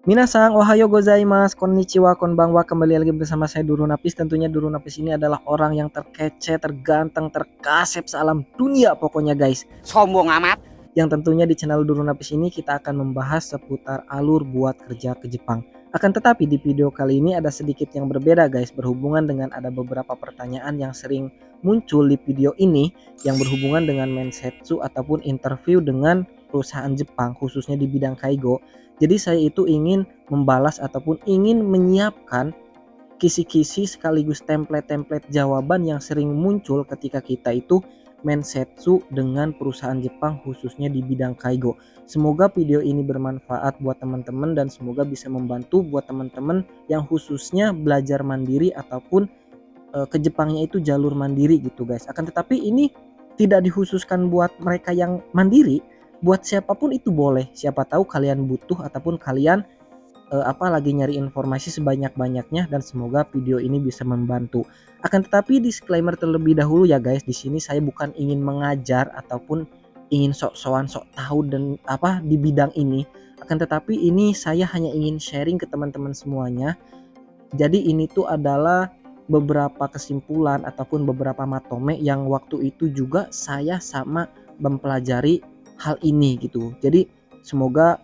Minasang, ohayo gozaimasu, konnichiwa, konbanwa. Kembali lagi bersama saya Duru Napis. Tentunya Duru Napis ini adalah orang yang terkece, terganteng, terkasep sealam dunia pokoknya guys. Sombong amat. Yang tentunya di channel Duru Napis ini kita akan membahas seputar alur buat kerja ke Jepang. Akan tetapi di video kali ini ada sedikit yang berbeda guys, berhubungan dengan ada beberapa pertanyaan yang sering muncul di video ini yang berhubungan dengan mensetsu ataupun interview dengan perusahaan Jepang khususnya di bidang kaigo. Jadi saya itu ingin membalas ataupun ingin menyiapkan kisi-kisi sekaligus template-template jawaban yang sering muncul ketika kita itu mensetsu dengan perusahaan Jepang khususnya di bidang kaigo. Semoga video ini bermanfaat buat teman-teman dan semoga bisa membantu buat teman-teman yang khususnya belajar mandiri ataupun ke Jepangnya itu jalur mandiri gitu guys. Akan tetapi ini tidak dikhususkan buat mereka yang mandiri, buat siapapun itu boleh. Siapa tahu kalian butuh ataupun kalian lagi nyari informasi sebanyak-banyaknya dan semoga video ini bisa membantu. Akan tetapi disclaimer terlebih dahulu ya guys, di sini saya bukan ingin mengajar ataupun ingin sok-sokan sok tahu dan di bidang ini. Akan tetapi ini saya hanya ingin sharing ke teman-teman semuanya. Jadi ini tuh adalah beberapa kesimpulan ataupun beberapa matome yang waktu itu juga saya sama mempelajari hal ini gitu. Jadi semoga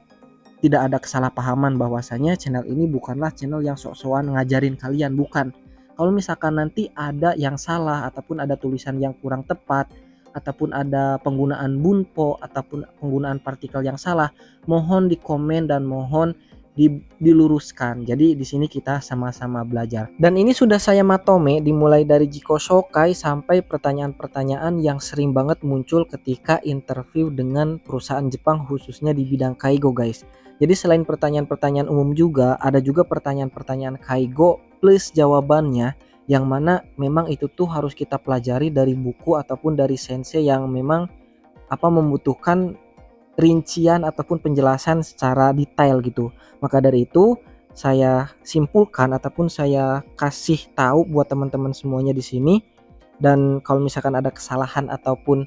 tidak ada kesalahpahaman bahwasanya channel ini bukanlah channel yang sok-sokan ngajarin kalian, bukan. Kalau misalkan nanti ada yang salah ataupun ada tulisan yang kurang tepat ataupun ada penggunaan bunpo ataupun penggunaan partikel yang salah, mohon dikomen dan mohon diluruskan. Jadi di sini kita sama-sama belajar. Dan ini sudah saya matome dimulai dari Jiko Shokai sampai pertanyaan-pertanyaan yang sering banget muncul ketika interview dengan perusahaan Jepang khususnya di bidang kaigo guys. Jadi selain pertanyaan-pertanyaan umum juga ada juga pertanyaan-pertanyaan kaigo plus jawabannya yang mana memang itu tuh harus kita pelajari dari buku ataupun dari sensei yang memang membutuhkan rincian ataupun penjelasan secara detail gitu. Maka dari itu saya simpulkan ataupun saya kasih tahu buat teman-teman semuanya di sini, dan kalau misalkan ada kesalahan ataupun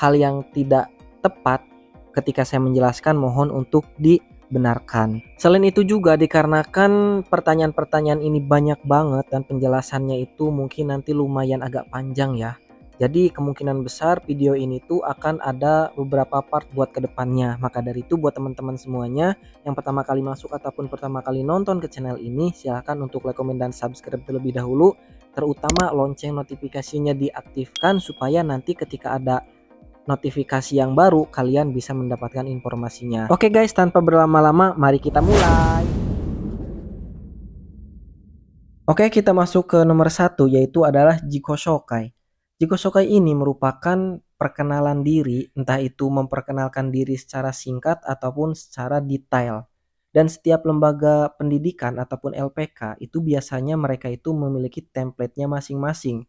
hal yang tidak tepat ketika saya menjelaskan mohon untuk dibenarkan. Selain itu juga dikarenakan pertanyaan-pertanyaan ini banyak banget dan penjelasannya itu mungkin nanti lumayan agak panjang ya. Jadi kemungkinan besar video ini tuh akan ada beberapa part buat kedepannya. Maka dari itu buat teman-teman semuanya yang pertama kali masuk ataupun pertama kali nonton ke channel ini, silahkan untuk like, komen, dan subscribe terlebih dahulu. Terutama lonceng notifikasinya diaktifkan supaya nanti ketika ada notifikasi yang baru kalian bisa mendapatkan informasinya. Oke guys, tanpa berlama-lama mari kita mulai. Oke, kita masuk ke nomor 1 yaitu adalah Jiko Shokai. Jiko Shokai ini merupakan perkenalan diri, entah itu memperkenalkan diri secara singkat ataupun secara detail. Dan setiap lembaga pendidikan ataupun LPK itu biasanya mereka itu memiliki template-nya masing-masing.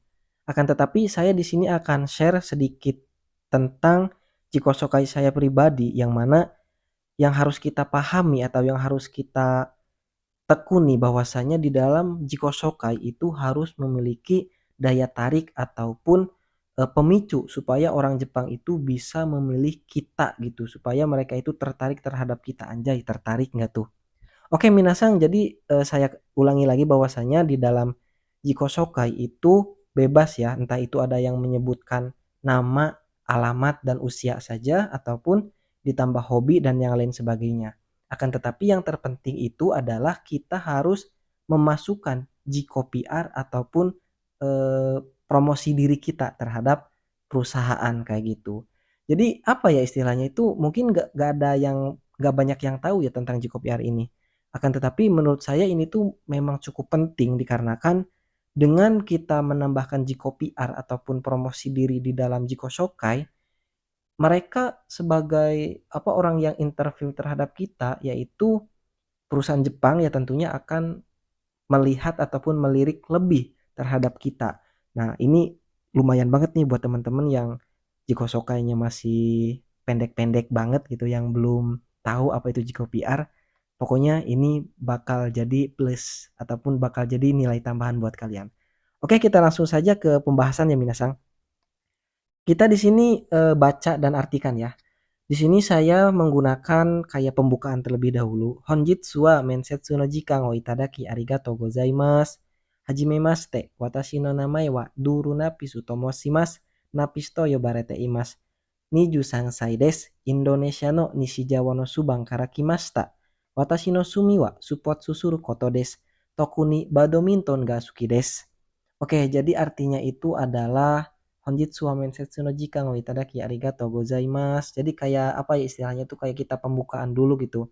Akan tetapi saya di sini akan share sedikit tentang Jiko Shokai saya pribadi yang mana yang harus kita pahami atau yang harus kita tekuni bahwasanya di dalam Jiko Shokai itu harus memiliki daya tarik ataupun pemicu supaya orang Jepang itu bisa memilih kita gitu, supaya mereka itu tertarik terhadap kita. Anjay, tertarik nggak tuh? Oke minasang, jadi saya ulangi lagi bahwasanya di dalam Jiko Shokai itu bebas ya, entah itu ada yang menyebutkan nama, alamat, dan usia saja ataupun ditambah hobi dan yang lain sebagainya. Akan tetapi yang terpenting itu adalah kita harus memasukkan Jiko PR ataupun promosi diri kita terhadap perusahaan kayak gitu. Jadi apa ya istilahnya itu mungkin gak ada yang gak banyak yang tahu ya tentang Jiko PR ini. Akan tetapi menurut saya ini tuh memang cukup penting dikarenakan dengan kita menambahkan Jiko PR ataupun promosi diri di dalam Jiko Shokai, mereka sebagai orang yang interview terhadap kita yaitu perusahaan Jepang ya tentunya akan melihat ataupun melirik lebih terhadap kita. Nah, ini lumayan banget nih buat teman-teman yang Jiko Shokai-nya masih pendek-pendek banget gitu yang belum tahu apa itu Jiko PR. Pokoknya ini bakal jadi plus ataupun bakal jadi nilai tambahan buat kalian. Oke, kita langsung saja ke pembahasan ya minasang. Kita di sini baca dan artikan ya. Di sini saya menggunakan kayak pembukaan terlebih dahulu. Honjitsu wa mensetsu no jikan o itadaki arigatou gozaimasu. Hajimemashite, watashi no namae wa Duru Napisu tomoshimasu. Napis to yobarete imasu. 23 desu. Indonesia no Nishijawa no Subang kara kimashita. Watashi no sumi wa support susuru koto desu. Toku ni badminton ga suki desu. Oke, jadi artinya itu adalah Honjitsu wa mensetsu no jikan o itadaki arigatou gozaimasu. Jadi kayak apa ya istilahnya tuh kayak kita pembukaan dulu gitu.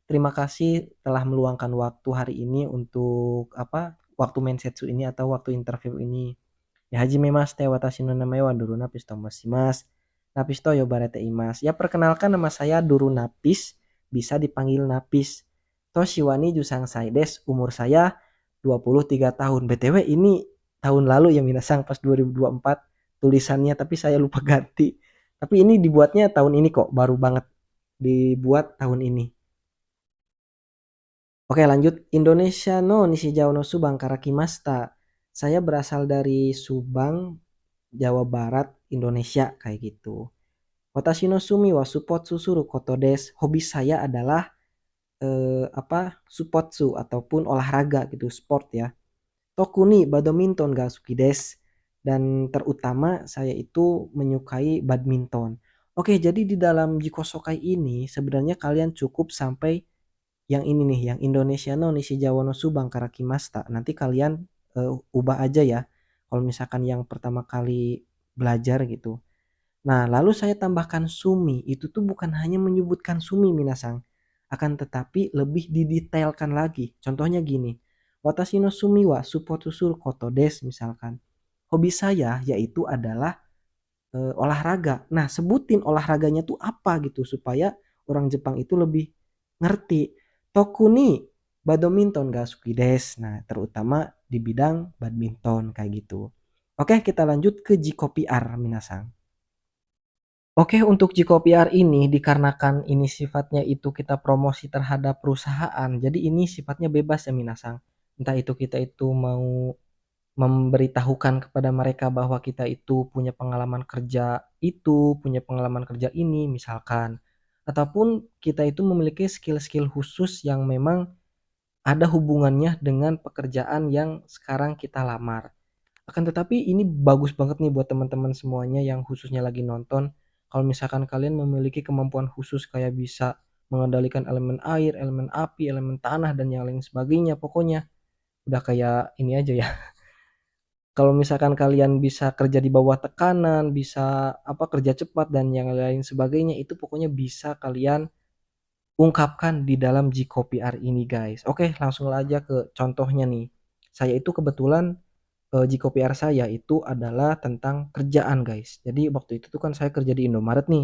Terima kasih telah meluangkan waktu hari ini untuk apa? Waktu mensetsu ini atau waktu interview ini. Ya hajimemashite watashi no namae wa Duru Napis tomoshimasu. Napis to yobarete imasu. Ya perkenalkan nama saya Duru Napis, bisa dipanggil Napis. Toshi wa 23 desu, umur saya 23 tahun. BTW ini tahun lalu ya minasang pas 2024 tulisannya tapi saya lupa ganti. Tapi ini dibuatnya tahun ini kok, baru banget dibuat tahun ini. Oke lanjut, Indonesia no Nishijawa no Subang karakimasta. Saya berasal dari Subang, Jawa Barat, Indonesia kayak gitu. Watashi no sumi wa supotsu suru koto desu. Hobi saya adalah supotsu ataupun olahraga gitu, sport ya. Toku ni badminton ga suki desu. Dan terutama saya itu menyukai badminton. Oke, jadi di dalam Jikosokai ini sebenarnya kalian cukup sampai yang ini nih, yang Indonesia no Nishijawa no Subang karakimasta. Nanti kalian ubah aja ya. Kalau misalkan yang pertama kali belajar gitu. Nah, lalu saya tambahkan sumi. Itu tuh bukan hanya menyebutkan sumi minasang. Akan tetapi lebih didetailkan lagi. Contohnya gini. Watashi no sumi wa supotsu koto desu misalkan. Hobi saya yaitu adalah olahraga. Nah, sebutin olahraganya tuh apa gitu supaya orang Jepang itu lebih ngerti. Toku ni badminton ga suki desu. Nah, terutama di bidang badminton kayak gitu. Oke, kita lanjut ke Jiko PR minasang. Oke, untuk Jiko PR ini dikarenakan ini sifatnya itu kita promosi terhadap perusahaan. Jadi ini sifatnya bebas ya minasang. Entah itu kita itu mau memberitahukan kepada mereka bahwa kita itu punya pengalaman kerja itu, punya pengalaman kerja ini misalkan. Ataupun kita itu memiliki skill-skill khusus yang memang ada hubungannya dengan pekerjaan yang sekarang kita lamar. Akan tetapi ini bagus banget nih buat teman-teman semuanya yang khususnya lagi nonton. Kalau misalkan kalian memiliki kemampuan khusus kayak bisa mengendalikan elemen air, elemen api, elemen tanah dan yang lain sebagainya. Pokoknya udah kayak ini aja ya. Kalau misalkan kalian bisa kerja di bawah tekanan, bisa apa kerja cepat dan yang lain sebagainya itu pokoknya bisa kalian ungkapkan di dalam Jiko PR ini guys. Oke, langsung aja ke contohnya nih. Saya itu kebetulan Jiko PR saya itu adalah tentang kerjaan guys. Jadi waktu itu tuh kan saya kerja di Indomaret nih.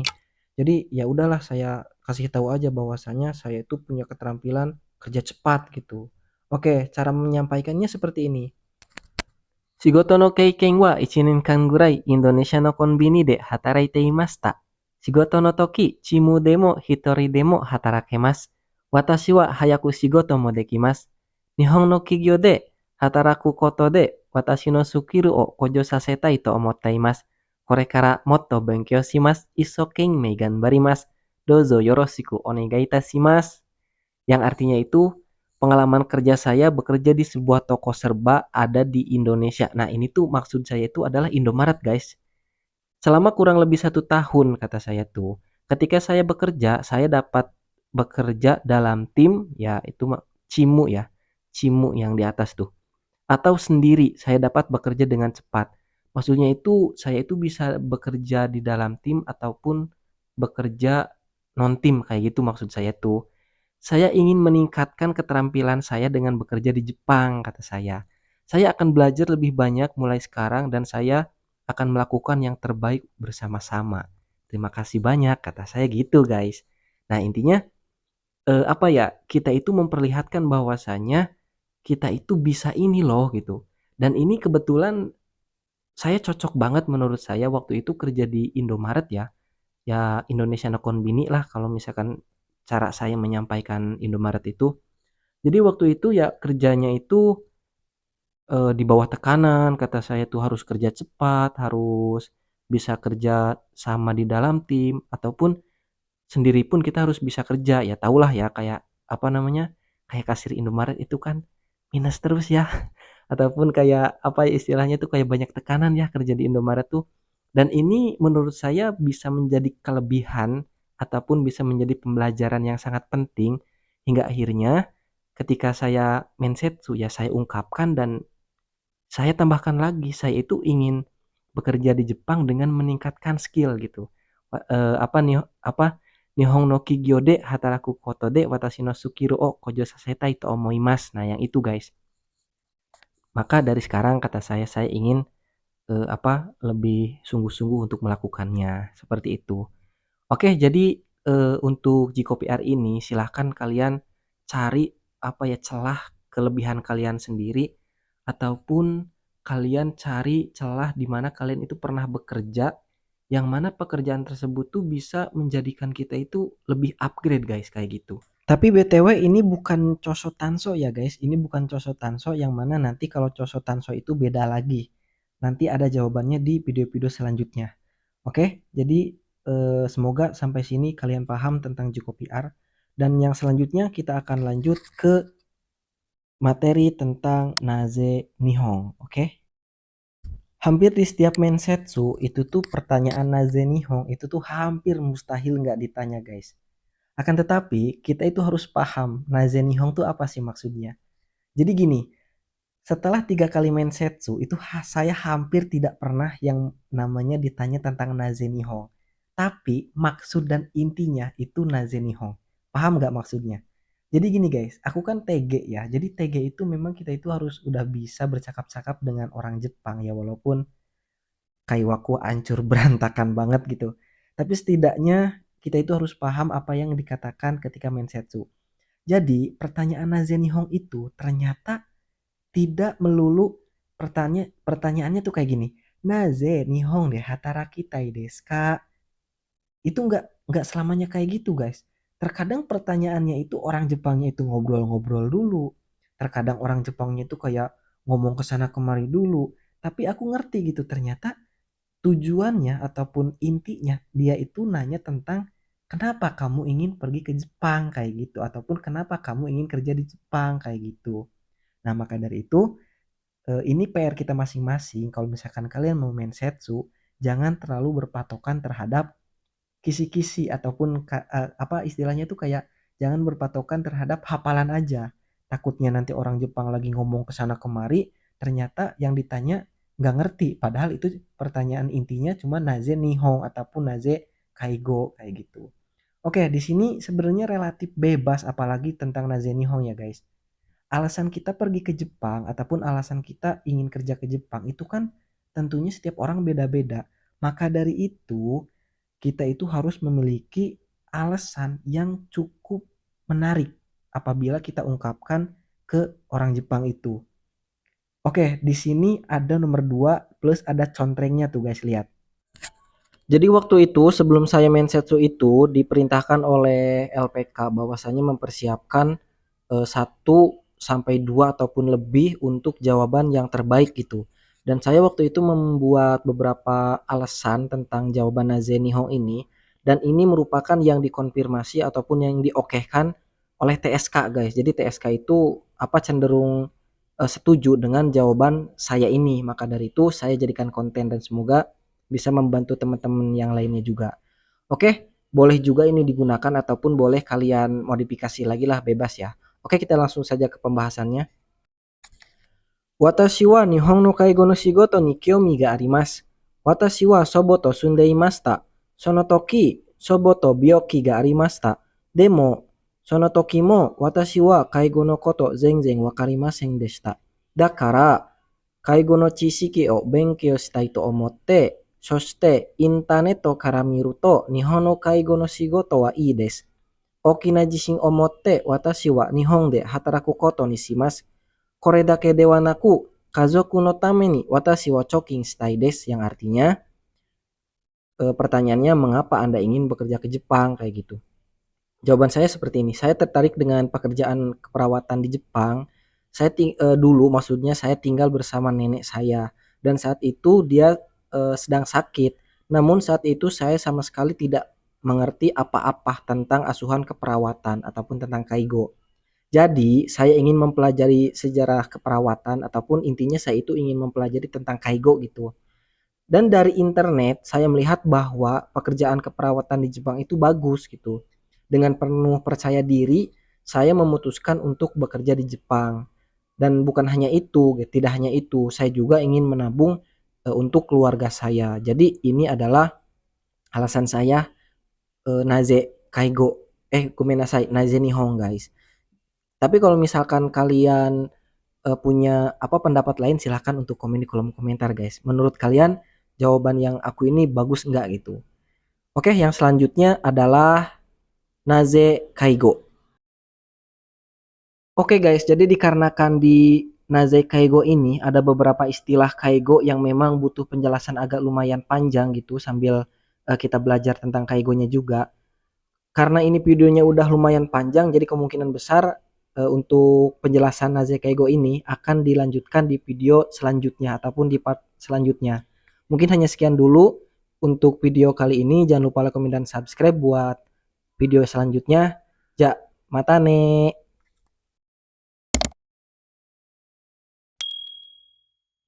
Jadi ya udahlah saya kasih tahu aja bahwasanya saya itu punya keterampilan kerja cepat gitu. Oke, cara menyampaikannya seperti ini. Shigoto no keiken wa 1年間ぐらいインドネシアのコンビニで働いていました。仕事の時、チームでも一人でも働けます。私は早く仕事もできます。日本の企業で働くことで私のスキルを向上させたいと思っています。これからもっと勉強します。一生懸命頑張ります。どうぞよろしくお願いいたします。Yang artinya itu pengalaman kerja saya bekerja di sebuah toko serba ada di Indonesia. Nah ini tuh maksud saya itu adalah Indomaret guys. Selama kurang lebih 1 tahun kata saya tuh. Ketika saya bekerja, saya dapat bekerja dalam tim ya itu Cimu ya. Cimu yang di atas tuh. Atau sendiri saya dapat bekerja dengan cepat. Maksudnya itu saya itu bisa bekerja di dalam tim ataupun bekerja non tim kayak gitu maksud saya tuh. Saya ingin meningkatkan keterampilan saya dengan bekerja di Jepang, kata saya. Saya akan belajar lebih banyak mulai sekarang dan saya akan melakukan yang terbaik bersama-sama. Terima kasih banyak, kata saya gitu guys. Nah intinya apa ya, kita itu memperlihatkan bahwasanya kita itu bisa ini loh gitu. Dan ini kebetulan saya cocok banget menurut saya waktu itu kerja di Indomaret ya. Ya Indonesia no Konbini lah kalau misalkan cara saya menyampaikan Indomaret itu. Jadi waktu itu ya kerjanya itu di bawah tekanan, kata saya tuh harus kerja cepat, harus bisa kerja sama di dalam tim ataupun sendiri pun kita harus bisa kerja. Ya tahulah ya kayak apa namanya, kayak kasir Indomaret itu kan minus terus ya. Ataupun kayak apa ya istilahnya tuh kayak banyak tekanan ya kerja di Indomaret tuh. Dan ini menurut saya bisa menjadi kelebihan ataupun bisa menjadi pembelajaran yang sangat penting hingga akhirnya ketika saya mensetsu ya saya ungkapkan dan saya tambahkan lagi, saya itu ingin bekerja di Jepang dengan meningkatkan skill gitu. Apa nih apa Nihon no Kigyo de Hataraku koto de Watashi no Sukiru o Kojo Sasetai to omoimasu. Nah, yang itu guys. Maka dari sekarang kata saya ingin lebih sungguh-sungguh untuk melakukannya. Seperti itu. Oke, jadi untuk JKPR ini silahkan kalian cari apa ya celah kelebihan kalian sendiri ataupun kalian cari celah di mana kalian itu pernah bekerja yang mana pekerjaan tersebut tuh bisa menjadikan kita itu lebih upgrade guys kayak gitu. Tapi BTW ini bukan Choso Tanso ya guys, ini bukan Choso Tanso yang mana nanti kalau Choso Tanso itu beda lagi. Nanti ada jawabannya di video-video selanjutnya. Oke, jadi semoga sampai sini kalian paham tentang JKPR dan yang selanjutnya kita akan lanjut ke materi tentang Naze Nihon, oke? Hampir di setiap mensetsu itu tuh pertanyaan Naze Nihon itu tuh hampir mustahil nggak ditanya guys. Akan tetapi kita itu harus paham Naze Nihon tuh apa sih maksudnya. Jadi gini, setelah 3 kali mensetsu itu saya hampir tidak pernah yang namanya ditanya tentang Naze Nihon. Tapi maksud dan intinya itu Naze Nihon. Paham nggak maksudnya? Jadi gini guys, aku kan TG ya. Jadi TG itu memang kita itu harus udah bisa bercakap-cakap dengan orang Jepang ya walaupun kaiwaku hancur berantakan banget gitu. Tapi setidaknya kita itu harus paham apa yang dikatakan ketika mensetsu. Jadi pertanyaan Naze Nihon itu ternyata tidak melulu pertanyaannya tuh kayak gini. Naze Nihon de hataraki tai desu ka? Itu nggak selamanya kayak gitu guys. Terkadang pertanyaannya itu orang Jepangnya itu ngobrol-ngobrol dulu. Terkadang orang Jepangnya itu kayak ngomong ke sana kemari dulu. Tapi aku ngerti gitu ternyata tujuannya ataupun intinya dia itu nanya tentang kenapa kamu ingin pergi ke Jepang kayak gitu ataupun kenapa kamu ingin kerja di Jepang kayak gitu. Nah, maka dari itu ini PR kita masing-masing. Kalau misalkan kalian mau main setsu, jangan terlalu berpatokan terhadap kisi-kisi ataupun apa istilahnya tuh kayak jangan berpatokan terhadap hafalan aja. Takutnya nanti orang Jepang lagi ngomong ke sana kemari, ternyata yang ditanya nggak ngerti. Padahal itu pertanyaan intinya cuma naze nihon ataupun naze kaigo kayak gitu. Oke, di sini sebenarnya relatif bebas apalagi tentang naze nihon ya guys. Alasan kita pergi ke Jepang ataupun alasan kita ingin kerja ke Jepang itu kan tentunya setiap orang beda-beda. Maka dari itu kita itu harus memiliki alasan yang cukup menarik apabila kita ungkapkan ke orang Jepang itu. Oke, di sini ada nomor 2 plus ada contrengnya tuh guys, lihat. Jadi waktu itu sebelum saya mensetsu itu diperintahkan oleh LPK bahwasanya mempersiapkan 1 sampai 2 ataupun lebih untuk jawaban yang terbaik gitu. Dan saya waktu itu membuat beberapa alasan tentang jawaban Naze Nihon ini dan ini merupakan yang dikonfirmasi ataupun yang diokehkan oleh TSK guys. Jadi TSK itu apa cenderung setuju dengan jawaban saya ini. Maka dari itu saya jadikan konten dan semoga bisa membantu teman-teman yang lainnya juga. Oke, boleh juga ini digunakan ataupun boleh kalian modifikasi lagi lah bebas ya. Oke, kita langsung saja ke pembahasannya. Watashi wa Nihon no kaigo no shigoto ni kyomi ga arimasu. Watashi wa sobo to sunde imashita. Sono toki sobo to byoki ga arimashita. Demo, sono toki mo watashi wa kaigo no koto zenzen wakarimasen deshita. Dakara, kaigo no chishiki o benkyou shitai to omotte, そしてインターネットから見ると日本の介護の仕事はいいです。大きな自信を持って私は日本で働くことにします。これだけではなく家族のために私は貯金したいです。Yang artinya pertanyaannya mengapa Anda ingin bekerja ke Jepang kayak gitu. Jawaban saya seperti ini. Saya tertarik dengan pekerjaan keperawatan di Jepang. Saya dulu maksudnya saya tinggal bersama nenek saya dan saat itu dia sedang sakit. Namun saat itu saya sama sekali tidak mengerti apa-apa tentang asuhan keperawatan ataupun tentang kaigo. Jadi, saya ingin mempelajari sejarah keperawatan ataupun intinya saya itu ingin mempelajari tentang kaigo gitu. Dan dari internet saya melihat bahwa pekerjaan keperawatan di Jepang itu bagus gitu. Dengan penuh percaya diri, saya memutuskan untuk bekerja di Jepang. Dan bukan hanya itu, tidak hanya itu, saya juga ingin menabung untuk keluarga saya. Jadi ini adalah alasan saya naze kaigo, gomenasai, naze nihon guys. Tapi kalau misalkan kalian punya apa pendapat lain silahkan untuk komen di kolom komentar guys. Menurut kalian jawaban yang aku ini bagus enggak gitu. Oke, yang selanjutnya adalah naze kaigo. Oke guys, jadi dikarenakan di naze kaigo ini ada beberapa istilah kaigo yang memang butuh penjelasan agak lumayan panjang gitu sambil kita belajar tentang kaigonya juga. Karena ini videonya udah lumayan panjang, jadi kemungkinan besar untuk penjelasan naze kaigo ini akan dilanjutkan di video selanjutnya ataupun di part selanjutnya. Mungkin hanya sekian dulu untuk video kali ini. Jangan lupa like, komen, dan subscribe buat video selanjutnya. Ja, matane.